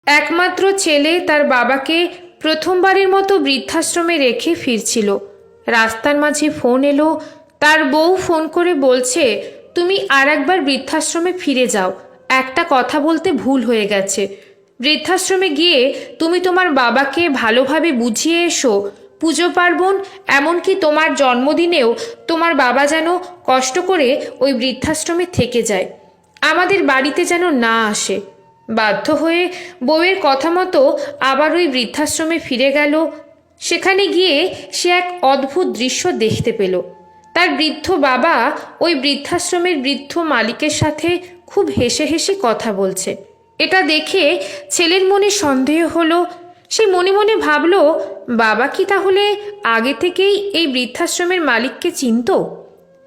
একমাত্র ছেলে তার বাবাকে প্রথমবারের মতো বৃদ্ধাশ্রমে রেখে ফিরছিল। রাস্তার মাঝে ফোন এলো। তার বউ ফোন করে বলছে, তুমি আর একবার বৃদ্ধাশ্রমে ফিরে যাও, একটা কথা বলতে ভুল হয়ে গেছে। বৃদ্ধাশ্রমে গিয়ে তুমি তোমার বাবাকে ভালোভাবে বুঝিয়ে এসো। পুজো পার্বণ, এমনকি তোমার জন্মদিনেও তোমার বাবা যেন কষ্ট করে ওই বৃদ্ধাশ্রমে থেকে যায়, আমাদের বাড়িতে যেন না আসে। বাধ্য হয়ে বউয়ের কথা মতো আবার ওই বৃদ্ধাশ্রমে ফিরে গেল। সেখানে গিয়ে সে এক অদ্ভুত দৃশ্য দেখতে পেল। তার বৃদ্ধ বাবা ওই বৃদ্ধাশ্রমের বৃদ্ধ মালিকের সাথে খুব হেসে হেসে কথা বলছে। এটা দেখে ছেলের মনে সন্দেহ হলো। সে মনে মনে ভাবল, বাবা কি তাহলে আগে থেকেই এই বৃদ্ধাশ্রমের মালিককে চিনত?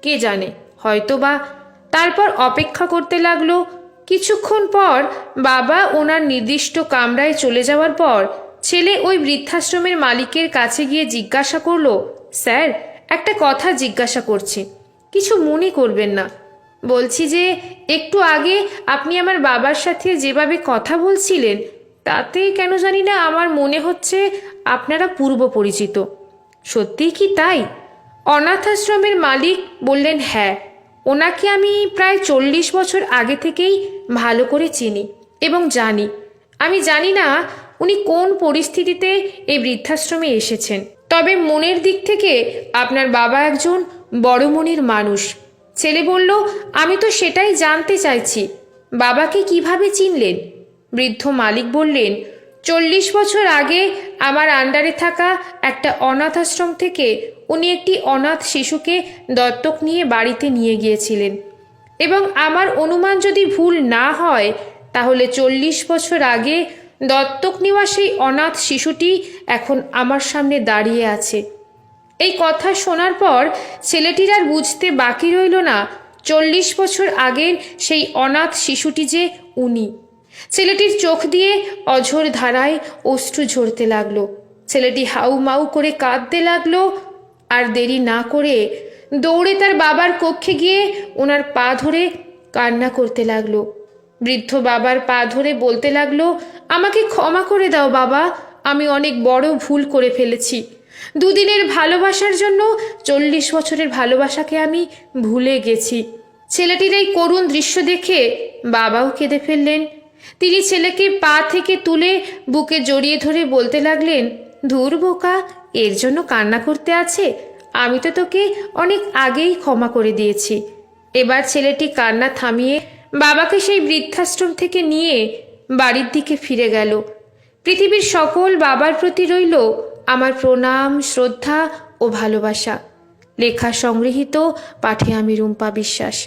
কে জানে, হয়তোবা। তারপর অপেক্ষা করতে লাগলো। কিছুক্ষণ পর বাবা ওনার নির্দিষ্ট কামরায় চলে যাওয়ার পর ছেলে ওই বৃদ্ধাশ্রমের মালিকের কাছে গিয়ে জিজ্ঞাসা করলো, স্যার, একটা কথা জিজ্ঞাসা করছি, কিছু মনে করবেন না। বলছি যে একটু আগে আপনি আমার বাবার সাথে যেভাবে কথা বলছিলেন, তাতে কেন জানি না আমার মনে হচ্ছে আপনারা পূর্ব পরিচিত। সত্যিই কি তাই? অনাথ আশ্রমের মালিক বললেন, হ্যাঁ, ওনাকে আমি প্রায় 40 বছর আগে থেকেই ভালো করে চিনি এবং জানি। আমি জানি না উনি কোন পরিস্থিতিতে এই বৃদ্ধাশ্রমে এসেছেন, তবে মনের দিক থেকে আপনার বাবা একজন বড় মনের মানুষ। ছেলে বলল, আমি তো সেটাই জানতে চাইছি, বাবাকে কিভাবে চিনলেন? বৃদ্ধ মালিক বললেন, 40 বছর আগে আমার আন্ডারে থাকা একটা অনাথ আশ্রম থেকে উনি একটি অনাথ শিশুকে দত্তক নিয়ে বাড়িতে নিয়ে গিয়েছিলেন এবং আমার অনুমান যদি ভুল না হয়, তাহলে 40 বছর আগে দত্তক নেওয়া সেই অনাথ শিশুটি এখন আমার সামনে দাঁড়িয়ে আছে। এই কথা শোনার পর ছেলেটির আর বুঝতে বাকি রইল না 40 বছর আগের সেই অনাথ শিশুটি যে উনি। ছেলেটির চোখ দিয়ে অঝোর ধারায় অশ্রু ঝরতে লাগলো। ছেলেটি হাউমাউ করে কাঁদতে লাগলো। আর দেরি না করে দৌড়ে তার বাবার কক্ষে গিয়ে ওনার পা ধরে কান্না করতে লাগলো। বৃদ্ধ বাবার পা ধরে বলতে লাগলো, আমাকে ক্ষমা করে দাও বাবা, আমি অনেক বড় ভুল করে ফেলেছি। দুদিনের ভালোবাসার জন্য 40 বছরের ভালোবাসাকে আমি ভুলে গেছি। ছেলেটির এই করুণ দৃশ্য দেখে বাবাও কেঁদে ফেললেন। তিনি ছেলেকে পা থেকে তুলে বুকে জড়িয়ে ধরে বলতে লাগলেন, ধুর বোকা, এর জন্য কান্না করতে আছে? আমি তো তোকে অনেক আগেই ক্ষমা করে দিয়েছি। এবার ছেলেটি কান্না থামিয়ে বাবাকে সেই বৃদ্ধাশ্রম থেকে নিয়ে বাড়ির দিকে ফিরে গেল। পৃথিবীর সকল বাবার প্রতি রইল আমার প্রণাম, শ্রদ্ধা ও ভালোবাসা। লেখা সংগৃহীত, পাঠে আমি রুম্পা বিশ্বাস।